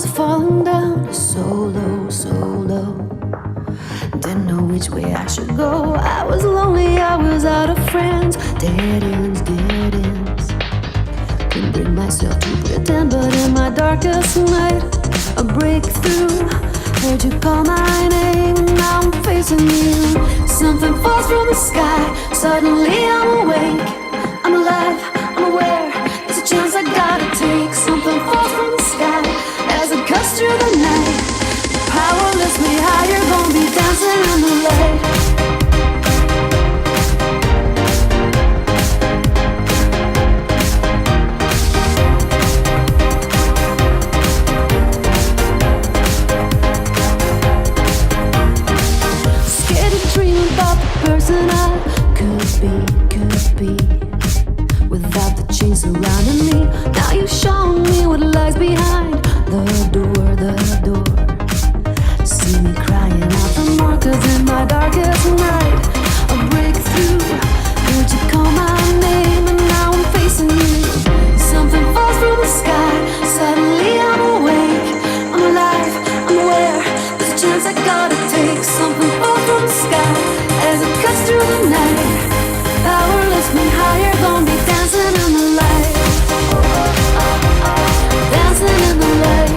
was falling down so low, so low. Didn't know which way I should go. I was lonely, I was out of friends. Dead ends, dead ends. Couldn't bring myself to pretend, but in my darkest night, a breakthrough. Heard you call my name, and now I'm facing you. Something falls from the sky, suddenly I'm awake. I'm alive, I'm aware, there's a chance I gotta take. Something falls from the sky, as it cuts through the night. Power lifts me higher, gonna be dancing in the light. Scared to dream about the person I could be. Without the chains surrounding me, now you've shown me what lies behind the door, the door. See me crying out for more, 'cause in my darkest night, a breakthrough. Heard you call my name, and now I'm facing you. Something falls from the sky, suddenly I'm awake. I'm alive, I'm aware, there's a chance I gotta take. Something falls from the sky, as it cuts through the night. Power lifts me higher, gonna be dancing in the light. Dancing in the light.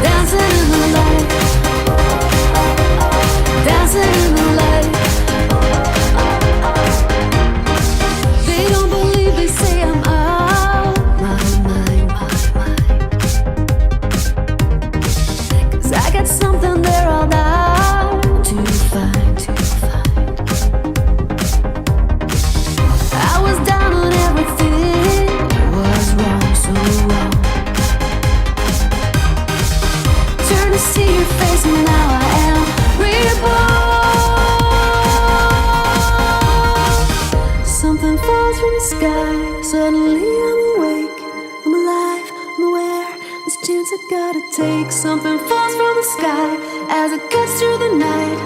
Dancing in the light. Dancing in the light. They don't believe, they say I'm out my mind. 'Cause I got something they're all out to find. I was down on everything, was wrong, so wrong. Turn to see your face, and now I am reborn. Something falls from the sky, suddenly I'm awake. I'm alive, I'm aware, there's a chance I gotta take. Something falls from the sky, as it cuts through the night.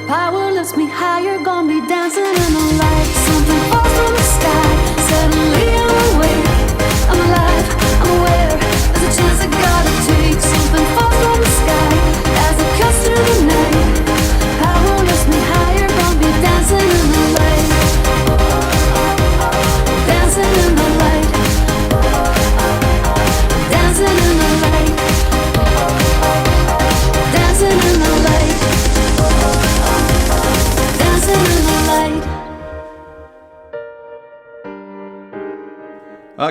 Power lifts me higher, gonna be dancing in the light. Something falls from the sky, suddenly I'm awake. I'm alive, I'm aware, there's a chance I gotta take. Something falls from the sky, as it cuts through the night. Power lifts me higher, gonna be dancing in the light. Dancing in the light. Dancing in the light. Dancing in the light. Dancing in the light.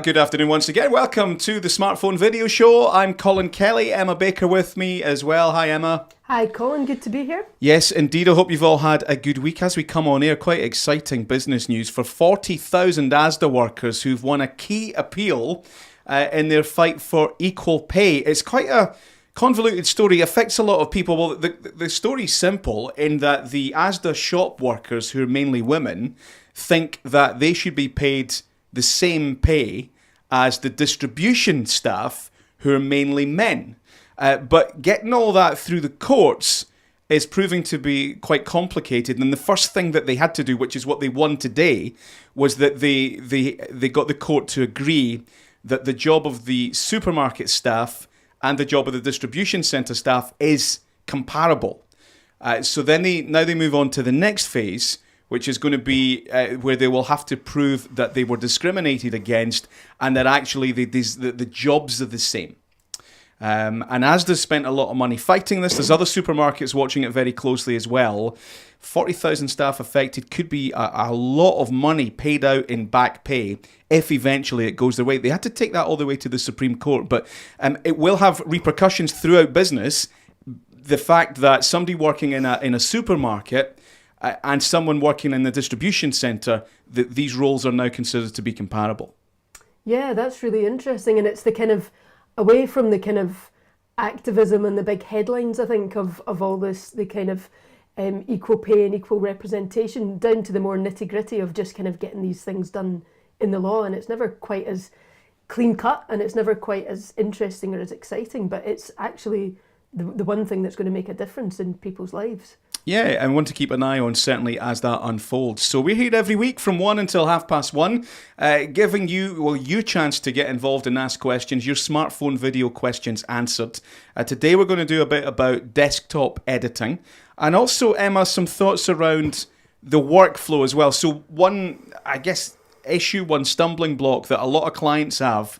Good afternoon once again. Welcome to the Smartphone Video Show. I'm Colin Kelly. Emma Baker with me as well. Hi, Emma. Hi, Colin. Good to be here. Yes, indeed. I hope you've all had a good week. As we come on air, quite exciting business news for 40,000 Asda workers who've won a key appeal in their fight for equal pay. It's quite a convoluted story. It affects a lot of people. Well, the story's simple in that the Asda shop workers, who are mainly women, think that they should be paid the same pay as the distribution staff, who are mainly men. But getting all that through the courts is proving to be quite complicated. And the first thing that they had to do, which is what they won today, was that they got the court to agree that the job of the supermarket staff and the job of the distribution centre staff is comparable. So then they move on to the next phase, which is going to be where they will have to prove that they were discriminated against and that actually the jobs are the same. And Asda spent a lot of money fighting this. There's other supermarkets watching it very closely as well. 40,000 staff affected could be a lot of money paid out in back pay if eventually it goes their way. They had to take that all the way to the Supreme Court, but it will have repercussions throughout business. The fact that somebody working in a supermarket and someone working in the distribution centre, these roles are now considered to be comparable. Yeah, that's really interesting. And it's the kind of, away from the kind of activism and the big headlines, I think, of all this, the kind of equal pay and equal representation, down to the more nitty gritty of just kind of getting these things done in the law. And it's never quite as clean cut, and it's never quite as interesting or as exciting, but it's actually the one thing that's going to make a difference in people's lives. Yeah, and want to keep an eye on certainly as that unfolds. So we're here every week from 1 until 1:30, giving you chance to get involved and ask questions, your smartphone video questions answered. Today we're going to do a bit about desktop editing, and also, Emma, some thoughts around the workflow as well. So one stumbling block that a lot of clients have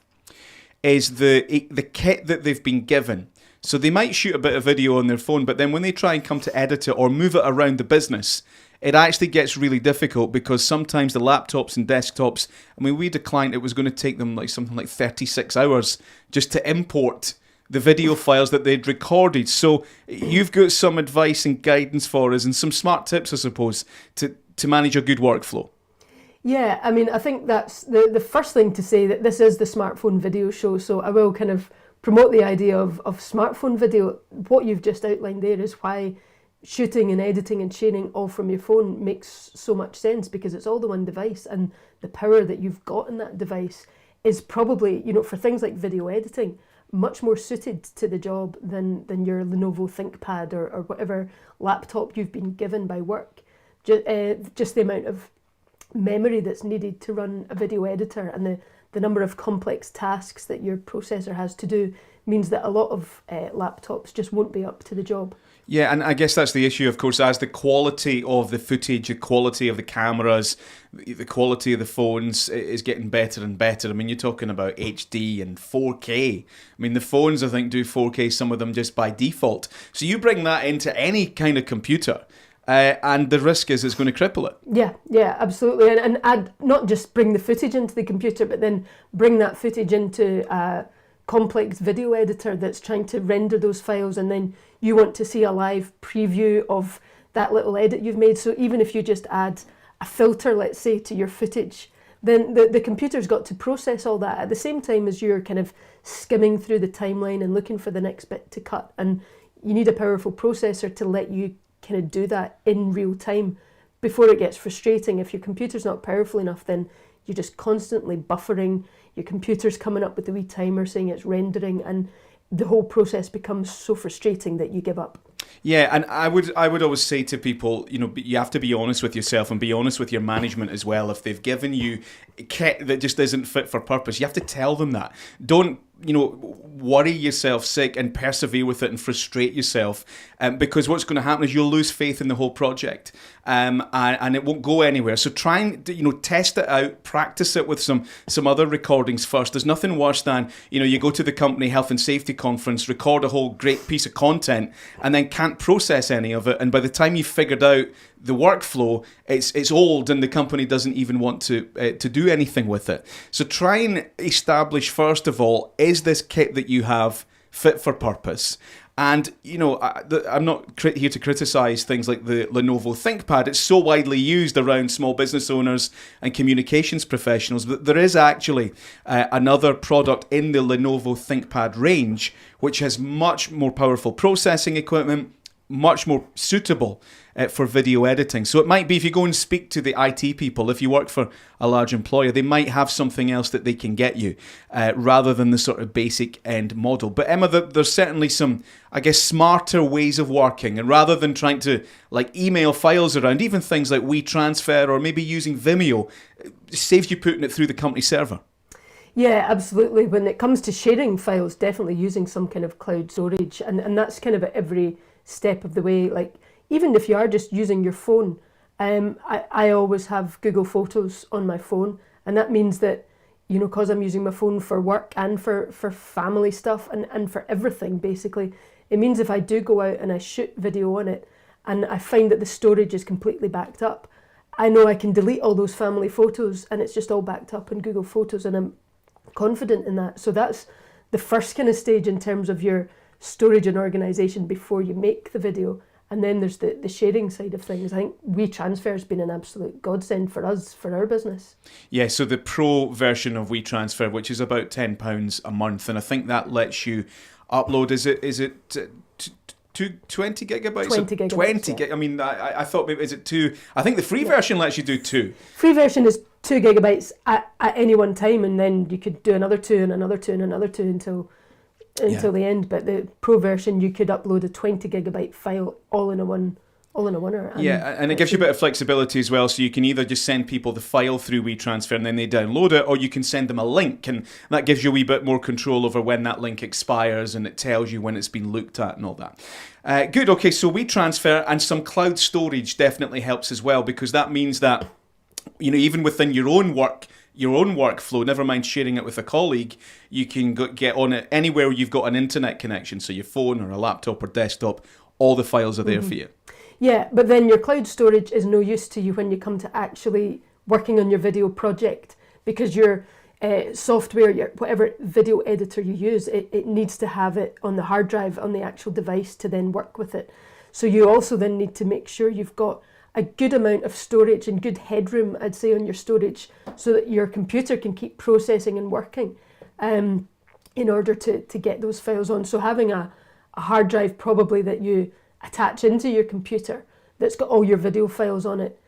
is the kit that they've been given. So they might shoot a bit of video on their phone, but then when they try and come to edit it or move it around the business, it actually gets really difficult because sometimes the laptops and desktops, we had a client, it was going to take them something like 36 hours just to import the video files that they'd recorded. So you've got some advice and guidance for us and some smart tips, I suppose, to manage a good workflow. Yeah, I think that's the first thing to say, that this is the smartphone video show, so I will kind of promote the idea of smartphone video. What you've just outlined there is why shooting and editing and sharing all from your phone makes so much sense, because it's all the one device, and the power that you've got in that device is probably, for things like video editing, much more suited to the job than your Lenovo ThinkPad or whatever laptop you've been given by work. Just the amount of memory that's needed to run a video editor and the number of complex tasks that your processor has to do means that a lot of laptops just won't be up to the job. Yeah, and I guess that's the issue, of course, as the quality of the footage, the quality of the cameras, the quality of the phones is getting better and better. You're talking about HD and 4K. The phones, I think, do 4K, some of them just by default. So you bring that into any kind of computer, and the risk is it's going to cripple it. Yeah, absolutely. And add, not just bring the footage into the computer, but then bring that footage into a complex video editor that's trying to render those files, and then you want to see a live preview of that little edit you've made. So even if you just add a filter, let's say, to your footage, then the computer's got to process all that at the same time as you're kind of skimming through the timeline and looking for the next bit to cut. And you need a powerful processor to let you kind of do that in real time before it gets frustrating. If your computer's not powerful enough, then you're just constantly buffering, your computer's coming up with the wee timer saying it's rendering, and the whole process becomes so frustrating that you give up. Yeah, and I would always say to people, you have to be honest with yourself and be honest with your management as well. If they've given you kit that just isn't fit for purpose, you have to tell them that. Don't worry yourself sick and persevere with it and frustrate yourself, because what's going to happen is you'll lose faith in the whole project, and it won't go anywhere. So try and test it out, practice it with some other recordings first. There's nothing worse than you go to the company health and safety conference, record a whole great piece of content, and then can't process any of it, and by the time you've figured out the workflow, it's old and the company doesn't even want to do anything with it. So try and establish, first of all, is this kit that you have fit for purpose? And, I'm not here to criticize things like the Lenovo ThinkPad. It's so widely used around small business owners and communications professionals, but there is actually another product in the Lenovo ThinkPad range which has much more powerful processing equipment, much more suitable for video editing. So it might be, if you go and speak to the IT people, if you work for a large employer, they might have something else that they can get you, rather than the sort of basic end model. But Emma, there's certainly some, I guess, smarter ways of working, and rather than trying to email files around, even things like WeTransfer or maybe using Vimeo, it saves you putting it through the company server. Yeah, absolutely. When it comes to sharing files, definitely using some kind of cloud storage, and that's kind of at every step of the way. Even if you are just using your phone, I always have Google Photos on my phone, and that means that, because I'm using my phone for work and for family stuff and for everything, basically, it means if I do go out and I shoot video on it and I find that the storage is completely backed up, I know I can delete all those family photos and it's just all backed up in Google Photos, and I'm confident in that. So that's the first kind of stage in terms of your storage and organisation before you make the video. And then there's the sharing side of things. I think WeTransfer has been an absolute godsend for us, for our business. Yeah, so the pro version of WeTransfer, which is about £10 a month, and I think that lets you upload, is it 20 gigabytes? 20 gigabytes, 20 yeah. I thought maybe, is it 2? I think the free version lets you do 2. Free version is 2 gigabytes at any one time, and then you could do another 2 and another 2 and another 2 until the end. But the pro version, you could upload a 20 gigabyte file all in a one all in a winner. Yeah, and it gives you a bit of flexibility as well, so you can either just send people the file through WeTransfer and then they download it, or you can send them a link, and that gives you a wee bit more control over when that link expires, and it tells you when it's been looked at and all that. Good, okay, so WeTransfer and some cloud storage definitely helps as well, because that means that, you know, even within your own workflow, never mind sharing it with a colleague, you can get on it anywhere you've got an internet connection, so your phone or a laptop or desktop, all the files are there for you. Yeah, but then your cloud storage is no use to you when you come to actually working on your video project, because your software, your whatever video editor you use, it needs to have it on the hard drive on the actual device to then work with it. So you also then need to make sure you've got a good amount of storage and good headroom, I'd say, on your storage, so that your computer can keep processing and working in order to get those files on. So having a hard drive probably that you attach into your computer that's got all your video files on it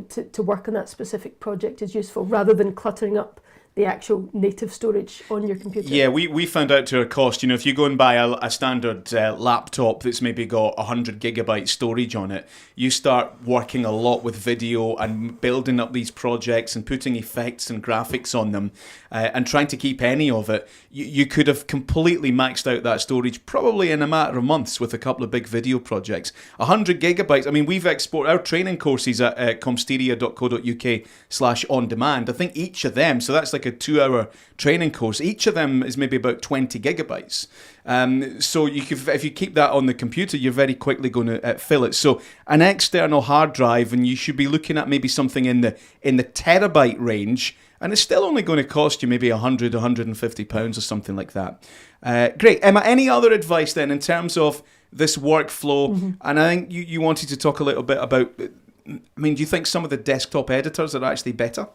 to work on that specific project is useful, rather than cluttering up the actual native storage on your computer. Yeah, we found out to our cost, you know, if you go and buy a standard laptop that's maybe got 100 gigabyte storage on it, you start working a lot with video and building up these projects and putting effects and graphics on them and trying to keep any of it. You could have completely maxed out that storage probably in a matter of months with a couple of big video projects. 100 gigabytes, I mean, we've exported our training courses at comsteria.co.uk/on-demand. I think each of them, so that's like a 2-hour training course, each of them is maybe about 20 gigabytes. So you could, if you keep that on the computer, you're very quickly going to fill it. So an external hard drive, and you should be looking at maybe something in the terabyte range, and it's still only going to cost you maybe £100-150 or something like that. Great. Emma, any other advice then in terms of this workflow? Mm-hmm. And I think you wanted to talk a little bit about, I mean, do you think some of the desktop editors are actually better?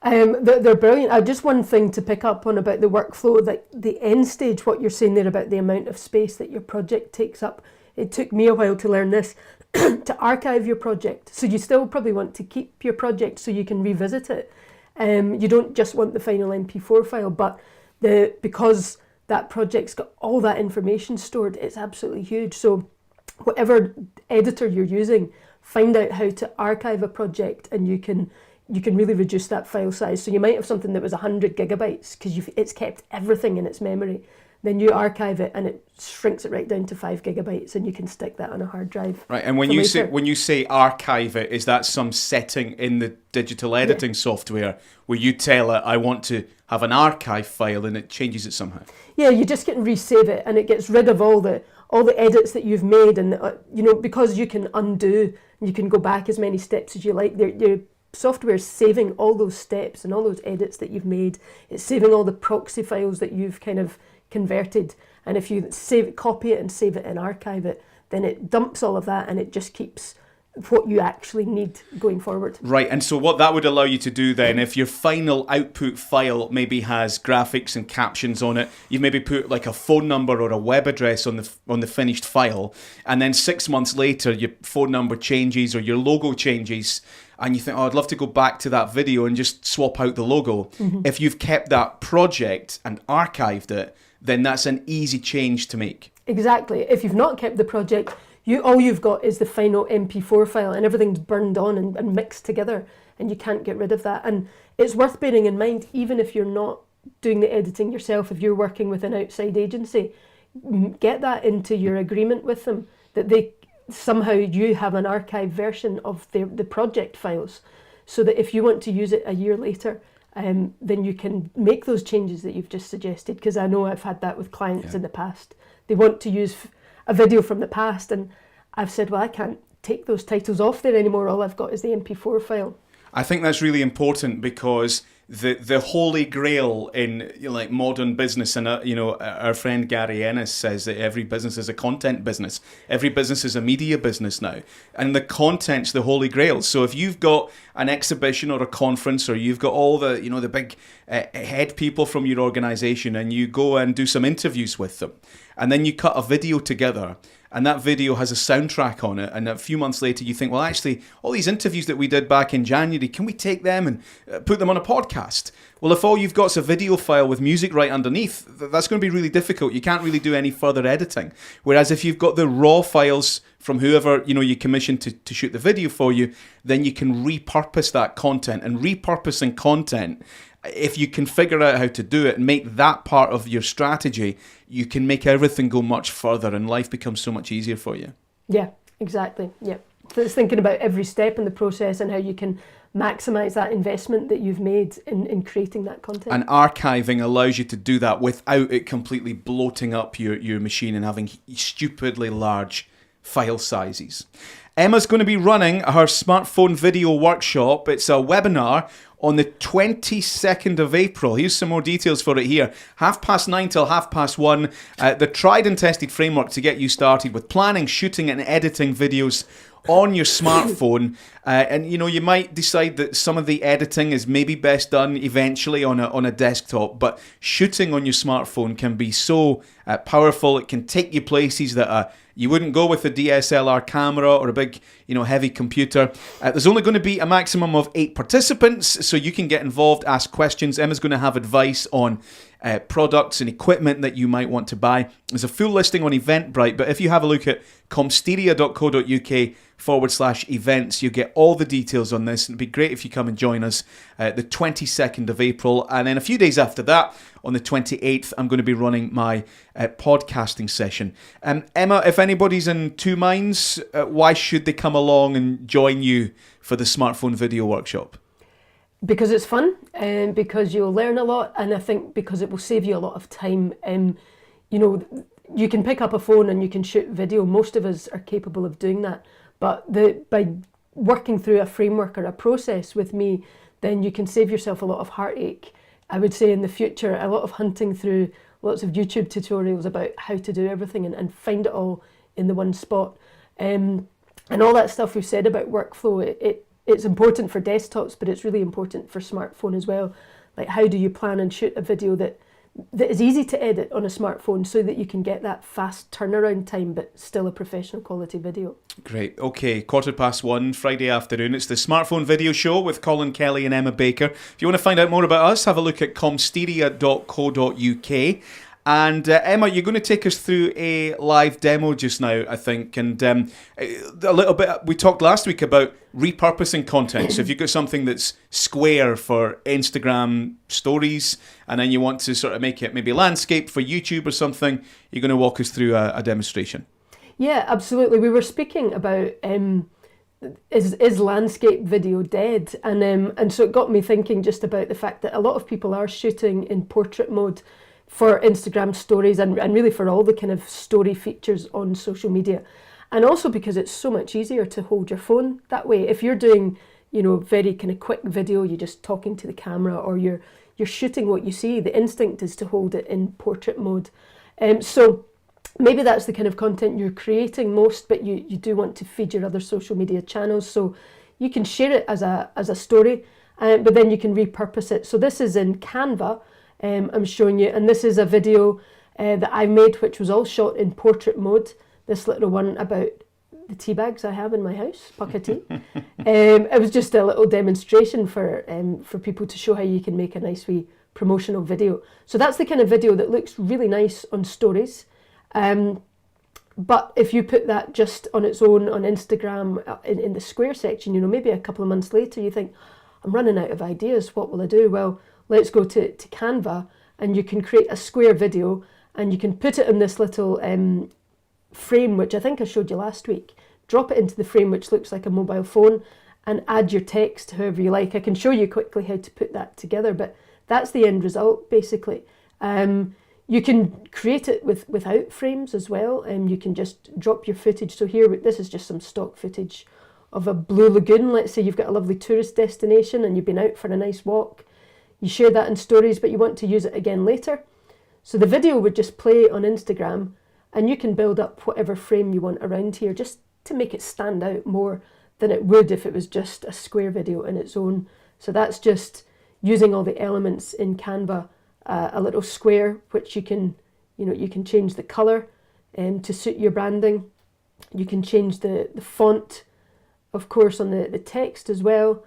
They're brilliant. Just one thing to pick up on about the workflow, like the end stage, what you're saying there about the amount of space that your project takes up. It took me a while to learn this, to archive your project. So you still probably want to keep your project so you can revisit it. You don't just want the final MP4 file, but because that project's got all that information stored, it's absolutely huge. So whatever editor you're using, find out how to archive a project, and you can really reduce that file size. So you might have something that was 100 gigabytes because it's kept everything in its memory. Then you archive it and it shrinks it right down to 5 gigabytes, and you can stick that on a hard drive. Right, and when you say archive it, is that some setting in the digital editing software where you tell it, I want to have an archive file, and it changes it somehow? Yeah, you just can resave it, and it gets rid of all the edits that you've made, and because you can undo, and you can go back as many steps as you like. Your software is saving all those steps and all those edits that you've made. It's saving all the proxy files that you've kind of converted, and if you copy it and save it and archive it, then it dumps all of that, and it just keeps what you actually need going forward. Right, and so what that would allow you to do then, if your final output file maybe has graphics and captions on it, you've maybe put like a phone number or a web address on the finished file, and then 6 months later your phone number changes or your logo changes, and you think, I'd love to go back to that video and just swap out the logo. Mm-hmm. If you've kept that project and archived it, then that's an easy change to make. Exactly. If you've not kept the project, all you've got is the final MP4 file, and everything's burned on and mixed together, and you can't get rid of that. And it's worth bearing in mind, even if you're not doing the editing yourself, if you're working with an outside agency, get that into your agreement with them, that somehow you have an archived version of the project files, so that if you want to use it a year later, then you can make those changes that you've just suggested. Because I know I've had that with clients in the past. They want to use a video from the past, and I've said, well, I can't take those titles off there anymore. All I've got is the MP4 file. I think that's really important, because the holy grail in like modern business, and our friend Gary Ennis says that every business is a content business, every business is a media business now, and the content's the holy grail. So if you've got an exhibition or a conference, or you've got all the the big head people from your organization, and you go and do some interviews with them, and then you cut a video together, and that video has a soundtrack on it, and a few months later you think, well, actually, all these interviews that we did back in January, can we take them and put them on a podcast? Well, if all you've got is a video file with music right underneath, that's going to be really difficult. You can't really do any further editing. Whereas if you've got the raw files from whoever you commissioned to shoot the video for you, then you can repurpose that content. And repurposing content, if you can figure out how to do it and make that part of your strategy, you can make everything go much further and life becomes so much easier for you. Yeah, exactly. Yeah. So it's thinking about every step in the process and how you can maximise that investment that you've made in creating that content. And archiving allows you to do that without it completely bloating up your machine and having stupidly large file sizes. Emma's going to be running her smartphone video workshop. It's a webinar on the 22nd of April. Here's some more details for it here. 9:30 till 1:30. The tried and tested framework to get you started with planning, shooting and editing videos on your smartphone. And you might decide that some of the editing is maybe best done eventually on a desktop, but shooting on your smartphone can be so powerful. It can take you places that you wouldn't go with a DSLR camera or a big, heavy computer. There's only going to be a maximum of 8 participants, so you can get involved, ask questions. Emma's going to have advice on products and equipment that you might want to buy. There's a full listing on Eventbrite, but if you have a look at comsteria.co.uk/events, you get all the details on this. It'd be great if you come and join us the 22nd of April. And then a few days after that, on the 28th, I'm going to be running my podcasting session. Emma, if anybody's in two minds, why should they come along and join you for the smartphone video workshop? Because it's fun, and because you'll learn a lot, and I think because it will save you a lot of time. You can pick up a phone and you can shoot video. Most of us are capable of doing that. But by working through a framework or a process with me, then you can save yourself a lot of heartache. I would say in the future, a lot of hunting through lots of YouTube tutorials about how to do everything and find it all in the one spot. And all that stuff we've said about workflow, it's important for desktops, but it's really important for smartphone as well. Like, how do you plan and shoot a video that is easy to edit on a smartphone so that you can get that fast turnaround time, but still a professional quality video. Great. Okay, 1:15, Friday afternoon. It's the Smartphone Video Show with Colin, Kelly and Emma Baker. If you want to find out more about us, have a look at comsteria.co.uk. And Emma, you're going to take us through a live demo just now, I think. And a little bit, we talked last week about repurposing content. So if you've got something that's square for Instagram stories, and then you want to sort of make it maybe landscape for YouTube or something, you're going to walk us through a demonstration. Yeah, absolutely. We were speaking about is landscape video dead? And so it got me thinking just about the fact that a lot of people are shooting in portrait mode for Instagram stories and really for all the kind of story features on social media. And also because it's so much easier to hold your phone that way. If you're doing, very kind of quick video, you're just talking to the camera or you're shooting what you see, the instinct is to hold it in portrait mode. So maybe that's the kind of content you're creating most, but you do want to feed your other social media channels. So you can share it as a story, but then you can repurpose it. So this is in Canva. I'm showing you, and this is a video that I made, which was all shot in portrait mode. This little one about the tea bags I have in my house, Pucka tea. It was just a little demonstration for people to show how you can make a nice wee promotional video. So that's the kind of video that looks really nice on stories. But if you put that just on its own on Instagram in the square section, maybe a couple of months later, you think, I'm running out of ideas. What will I do? Well, let's go to Canva, and you can create a square video and you can put it in this little frame, which I think I showed you last week. Drop it into the frame, which looks like a mobile phone, and add your text however you like. I can show you quickly how to put that together, but that's the end result, basically. You can create it without frames as well, and you can just drop your footage. So here, this is just some stock footage of a blue lagoon. Let's say you've got a lovely tourist destination and you've been out for a nice walk. You share that in stories, but you want to use it again later. So the video would just play on Instagram, and you can build up whatever frame you want around here just to make it stand out more than it would if it was just a square video in its own. So that's just using all the elements in Canva, a little square, which you can change the color to suit your branding. You can change the font, of course, on the text as well.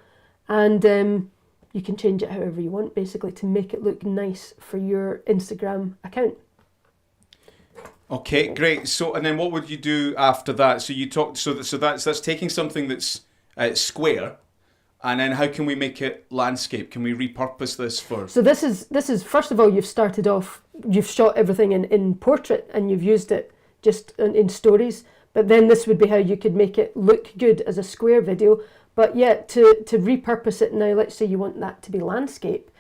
And you can change it however you want, basically, to make it look nice for your Instagram account. Okay, great. So, and then what would you do after that? So you talked. So that's taking something that's square, and then how can we make it landscape? Can we repurpose this for? So this is first of all, you've started off. You've shot everything in portrait, and you've used it just in stories. But then this would be how you could make it look good as a square video. But yeah, to repurpose it now, let's say you want that to be landscape,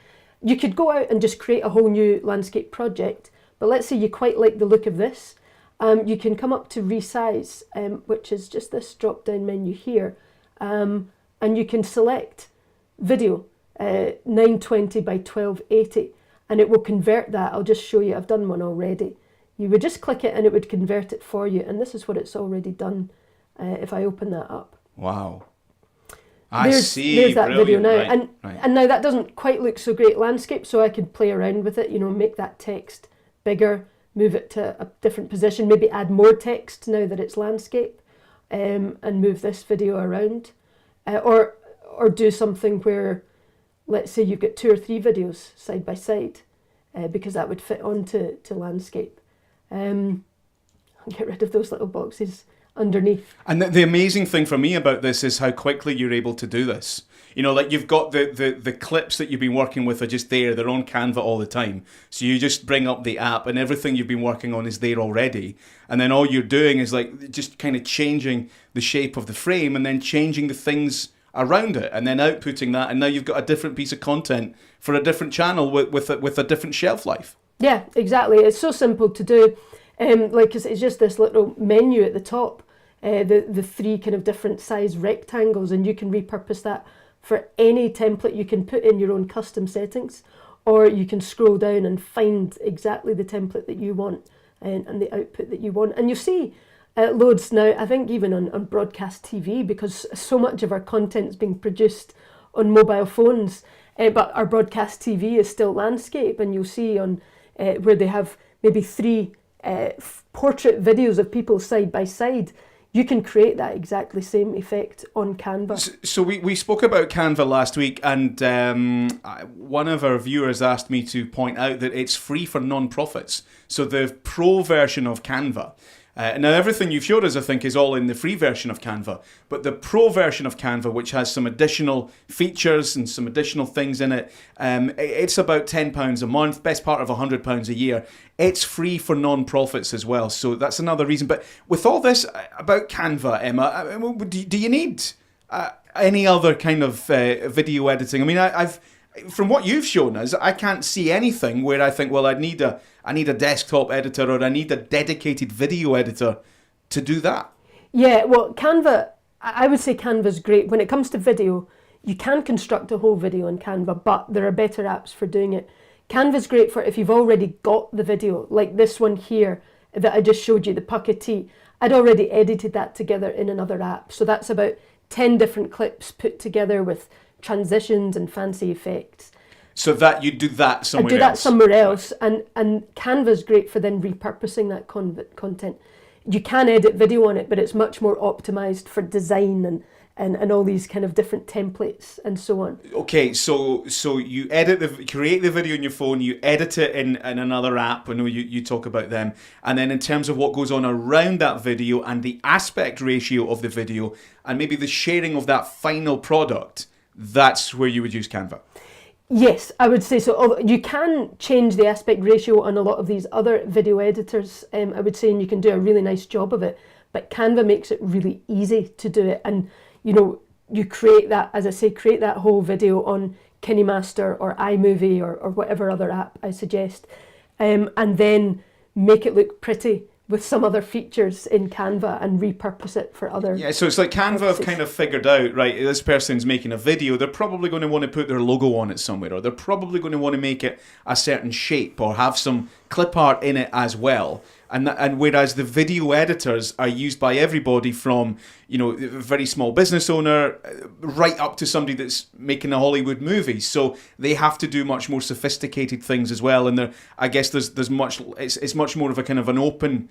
you could go out and just create a whole new landscape project. But let's say you quite like the look of this. You can come up to resize, which is just this drop down menu here. And you can select video, 920 by 1280, and it will convert that. I'll just show you, I've done one already. You would just click it and it would convert it for you. And this is what it's already done if I open that up. Wow. There's that video now. And now that doesn't quite look so great landscape, so I could play around with it, make that text bigger, move it to a different position, maybe add more text now that it's landscape, and move this video around. Or do something where, let's say you've got 2 or 3 videos side by side, because that would fit onto landscape. I'll get rid of those little boxes underneath. And the amazing thing for me about this is how quickly you're able to do this. Like you've got the clips that you've been working with are just there. They're on Canva all the time. So you just bring up the app and everything you've been working on is there already. And then all you're doing is like just kind of changing the shape of the frame and then changing the things around it and then outputting that. And now you've got a different piece of content for a different channel with a different shelf life. Yeah, exactly. It's so simple to do. It's just this little menu at the top, the 3 kind of different size rectangles, and you can repurpose that for any template. You can put in your own custom settings, or you can scroll down and find exactly the template that you want and the output that you want. And you see loads now, I think even on broadcast TV, because so much of our content is being produced on mobile phones, but our broadcast TV is still landscape, and you'll see on where they have maybe 3 portrait videos of people side by side. You can create that exactly same effect on Canva. So we spoke about Canva last week, and one of our viewers asked me to point out that it's free for non-profits. So the pro version of Canva. Now everything you've showed us, I think, is all in the free version of Canva. But the pro version of Canva, which has some additional features and some additional things in it, it's about £10 a month, best part of £100 a year. It's free for non-profits as well. So that's another reason. But with all this about Canva, Emma, do you need any other kind of video editing? I mean, I've from what you've shown us, I can't see anything where I think, well, I need a desktop editor or I need a dedicated video editor to do that. Yeah, well, Canva, I would say Canva's great. When it comes to video, you can construct a whole video in Canva, but there are better apps for doing it. Canva's great for if you've already got the video, like this one here that I just showed you, the Pucketee. I'd already edited that together in another app. So that's about 10 different clips put together with transitions and fancy effects. So that you do that somewhere else. I do that somewhere else, and Canva's great for then repurposing that content. You can edit video on it, but it's much more optimized for design and all these kind of different templates and so on. Okay, so you create the video on your phone, you edit it in another app. I know you talk about them, and then in terms of what goes on around that video and the aspect ratio of the video and maybe the sharing of that final product, that's where you would use Canva. Yes, I would say so. You can change the aspect ratio on a lot of these other video editors, I would say, and you can do a really nice job of it. But Canva makes it really easy to do it. And, you create that, as I say, create that whole video on KineMaster or iMovie or whatever other app I suggest, and then make it look pretty with some other features in Canva and repurpose it for other. Yeah, so it's like Canva purposes. have kind of figured out, right, this person's making a video, they're probably going to want to put their logo on it somewhere, or they're probably going to want to make it a certain shape or have some clip art in it as well. and whereas the video editors are used by everybody from, you know, a very small business owner right up to somebody that's making a Hollywood movie. So they have to do much more sophisticated things as well. And I guess there's much, it's much more of a kind of an open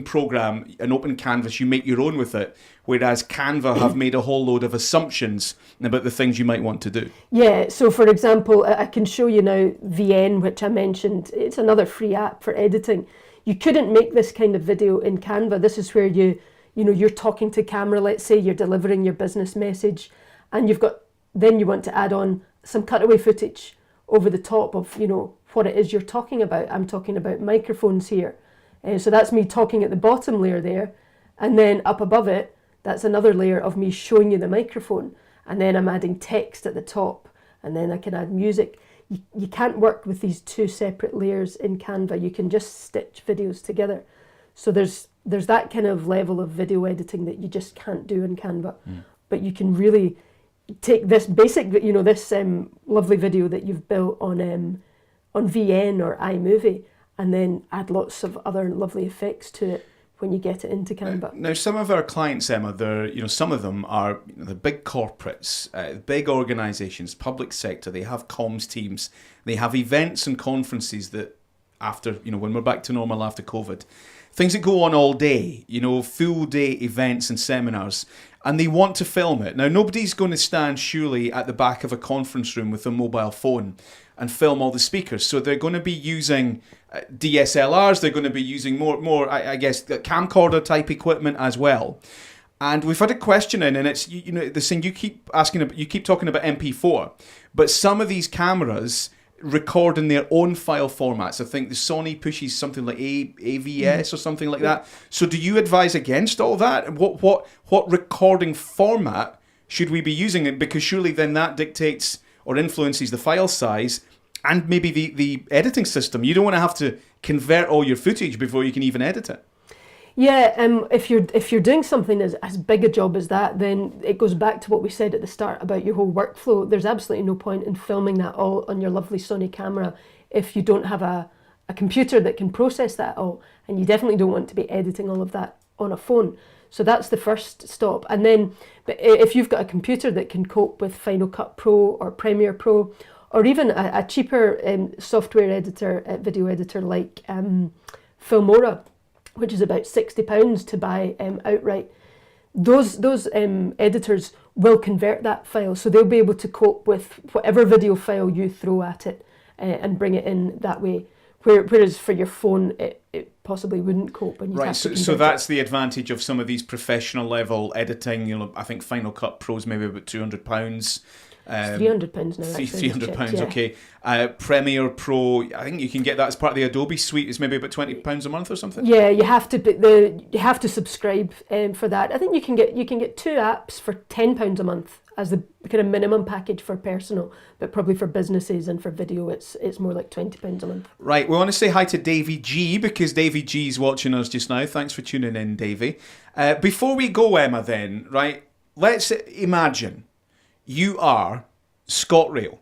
program, an open canvas. You make your own with it. Whereas Canva have made a whole load of assumptions about the things you might want to do. Yeah, so for example, I can show you now VN, which I mentioned. It's another free app for editing. You couldn't make this kind of video in Canva. This is where you're talking to camera, let's say you're delivering your business message, and then you want to add on some cutaway footage over the top of, you know, what it is you're talking about. I'm talking about microphones here. So that's me talking at the bottom layer there, and then up above it, that's another layer of me showing you the microphone, and then I'm adding text at the top, and then I can add music. You can't work with these two separate layers in Canva. You can just stitch videos together. So there's that kind of level of video editing that you just can't do in Canva. But you can really take this basic, you know, this lovely video that you've built on VN or iMovie, and then add lots of other lovely effects to it when you get it into Canva. Now, some of our clients, Emma, some of them are the big corporates, big organisations, public sector. They have comms teams. They have events and conferences that after, you know, when we're back to normal after COVID, things that go on all day, you know, full day events and seminars, and they want to film it. Now, nobody's going to stand surely at the back of a conference room with a mobile phone and film all the speakers. So they're going to be using DSLRs. They're going to be using more, I guess, camcorder type equipment as well. And we've had a question in, and it's, you know, the thing you keep talking about MP4, but some of these cameras record in their own file formats. I think the Sony pushes something like AVS or something like that. So do you advise against all that? What recording format should we be using? Because surely then that dictates or influences the file size and maybe the editing system. You don't want to have to convert all your footage before you can even edit it. Yeah, if you're doing something as big a job as that, then it goes back to what we said at the start about your whole workflow. There's absolutely no point in filming that all on your lovely Sony camera if you don't have a computer that can process that all, and you definitely don't want to be editing all of that on a phone. So that's the first stop. And then but if you've got a computer that can cope with Final Cut Pro or Premiere Pro, or even a cheaper software editor, video editor like Filmora, which is about £60 to buy outright, those editors will convert that file. So they'll be able to cope with whatever video file you throw at it and bring it in that way. Whereas for your phone, it possibly wouldn't cope. And right, so that's the advantage of some of these professional level editing. You know, I think Final Cut Pro is maybe about £200. It's £300 now. £300, yeah. Okay. Premiere Pro, I think you can get that as part of the Adobe suite. It's maybe about £20 a month or something. Yeah, you have to subscribe for that. I think you can get two apps for £10 a month as the kind of minimum package for personal, but probably for businesses and for video, it's more like £20 a month. Right, we want to say hi to Davey G, because Davey G is watching us just now. Thanks for tuning in, Davey. Before we go, Emma, then, right, let's imagine you are ScotRail.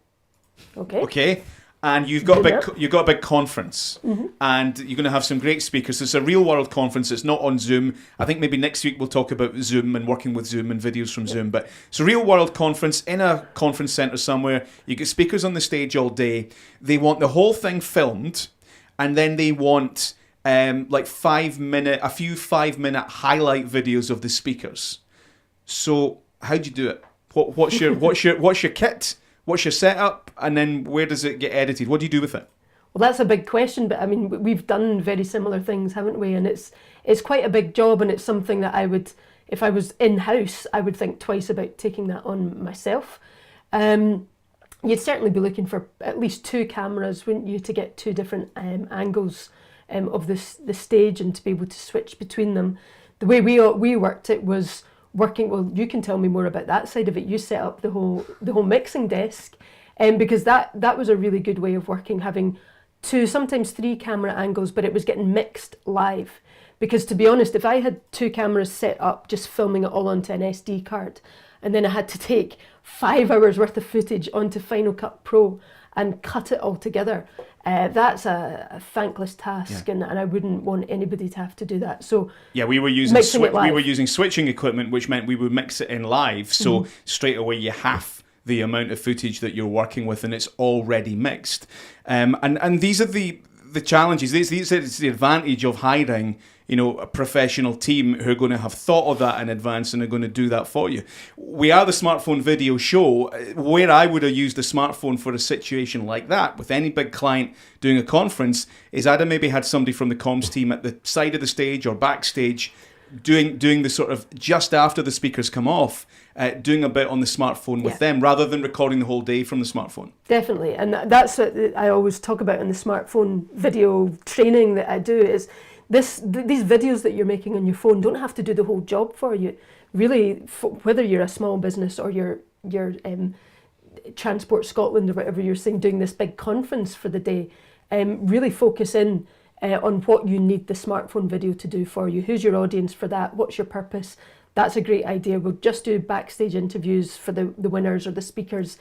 Okay. And you've got a big conference, and you're going to have some great speakers. It's a real world conference. It's not on Zoom. I think maybe next week we'll talk about Zoom and working with Zoom and videos from Zoom. But it's a real world conference in a conference centre somewhere. You get speakers on the stage all day. They want the whole thing filmed, and then they want like 5-minute highlight videos of the speakers. So how do you do it? What's your kit? What's your setup, and then where does it get edited? What do you do with it? Well, that's a big question, but I mean, we've done very similar things, haven't we? And it's quite a big job, and it's something that I would, if I was in-house, I would think twice about taking that on myself. You'd certainly be looking for at least two cameras, wouldn't you, to get two different angles of the stage and to be able to switch between them. The way we worked it was working, well, you can tell me more about that side of it. You set up the whole mixing desk, because that was a really good way of working, having two, sometimes three camera angles, but it was getting mixed live. Because to be honest, if I had two cameras set up, just filming it all onto an SD card, and then I had to take 5 hours worth of footage onto Final Cut Pro and cut it all together, That's a thankless task, and I wouldn't want anybody to have to do that. So yeah, we were using mixing it live. we were using switching equipment, which meant we would mix it in live. So straight away you half the amount of footage that you're working with, and it's already mixed. And these are the challenges. These is the advantage of hiring, a professional team who are going to have thought of that in advance and are going to do that for you. We are the Smartphone Video Show. Where I would have used the smartphone for a situation like that with any big client doing a conference is I'd have maybe had somebody from the comms team at the side of the stage or backstage doing the sort of just after the speakers come off, doing a bit on the smartphone with them rather than recording the whole day from the smartphone. Definitely, and that's what I always talk about in the smartphone video training that I do is these videos that you're making on your phone don't have to do the whole job for you. Really, whether you're a small business or you're Transport Scotland or whatever you're saying, doing this big conference for the day, really focus in on what you need the smartphone video to do for you. Who's your audience for that? What's your purpose? That's a great idea. We'll just do backstage interviews for the winners or the speakers.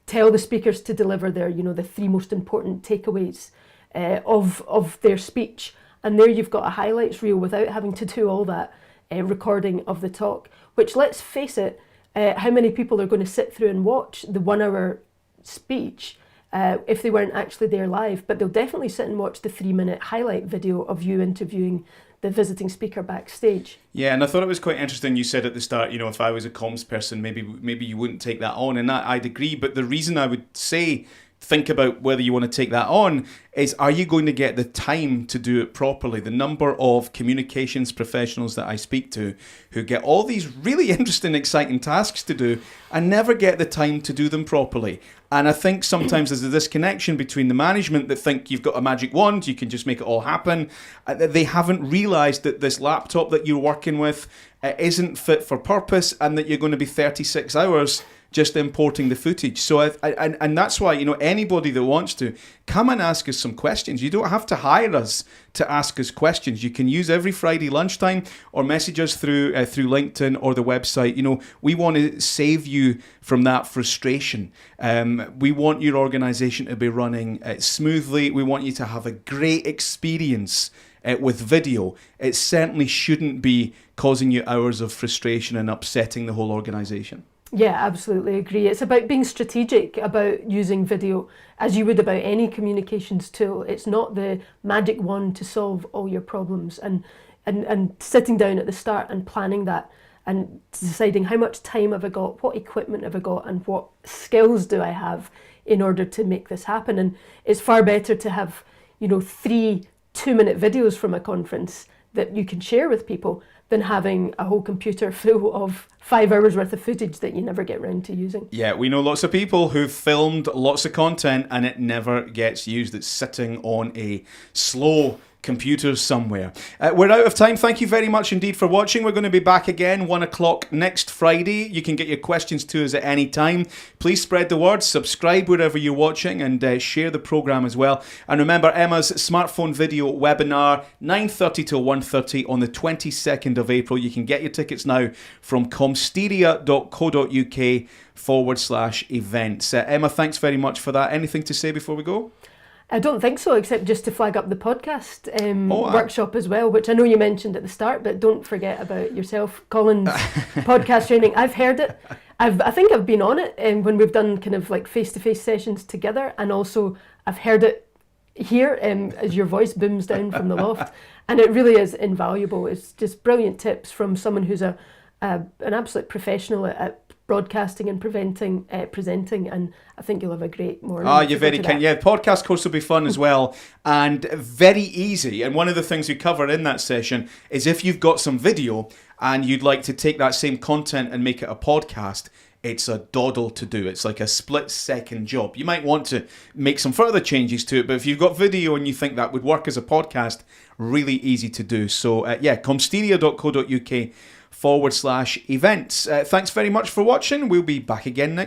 Tell the speakers to deliver their, the 3 most important takeaways of their speech. And there you've got a highlights reel without having to do all that recording of the talk, which, let's face it, how many people are going to sit through and watch the 1 hour speech if they weren't actually there live, but they'll definitely sit and watch the 3-minute highlight video of you interviewing the visiting speaker backstage. Yeah, and I thought it was quite interesting. You said at the start, if I was a comms person, maybe you wouldn't take that on, and that I'd agree. But the reason I would say think about whether you want to take that on is, are you going to get the time to do it properly? The number of communications professionals that I speak to who get all these really interesting, exciting tasks to do and never get the time to do them properly. And I think sometimes there's a disconnection between the management that think you've got a magic wand, you can just make it all happen. They haven't realised that this laptop that you're working with isn't fit for purpose, and that you're going to be 36 hours just importing the footage. So and that's why, anybody that wants to come and ask us some questions. You don't have to hire us to ask us questions. You can use every Friday lunchtime or message us through LinkedIn or the website. We want to save you from that frustration. We want your organization to be running smoothly. We want you to have a great experience with video. It certainly shouldn't be causing you hours of frustration and upsetting the whole organization. Yeah, absolutely agree. It's about being strategic about using video as you would about any communications tool. It's not the magic wand to solve all your problems, and sitting down at the start and planning that and deciding how much time have I got, what equipment have I got, and what skills do I have in order to make this happen. And it's far better to have 3 2-minute videos from a conference that you can share with people than having a whole computer full of 5 hours worth of footage that you never get round to using. Yeah, we know lots of people who've filmed lots of content and it never gets used. It's sitting on a slow computer somewhere. We're out of time. Thank you very much indeed for watching. We're going to be back again 1 o'clock next Friday. You can get your questions to us at any time. Please spread the word, subscribe wherever you're watching, and share the program as well. And remember, Emma's smartphone video webinar, 9:30 till 1:30 on the 22nd of April. You can get your tickets now from comsteria.co.uk/events. Emma, thanks very much for that. Anything to say before we go? I don't think so, except just to flag up the podcast workshop as well, which I know you mentioned at the start, but don't forget about yourself, Colin's podcast training. I've heard it. I think I've been on it when we've done kind of like face-to-face sessions together, and also I've heard it here as your voice booms down from the loft, and it really is invaluable. It's just brilliant tips from someone who's an absolute professional at broadcasting and presenting, and I think you'll have a great morning. You're very kind. Yeah, podcast course will be fun as well, and very easy. And one of the things we cover in that session is if you've got some video and you'd like to take that same content and make it a podcast, it's a doddle to do. It's like a split-second job. You might want to make some further changes to it, but if you've got video and you think that would work as a podcast, really easy to do. So comsteria.co.uk/events. Thanks very much for watching. We'll be back again next week.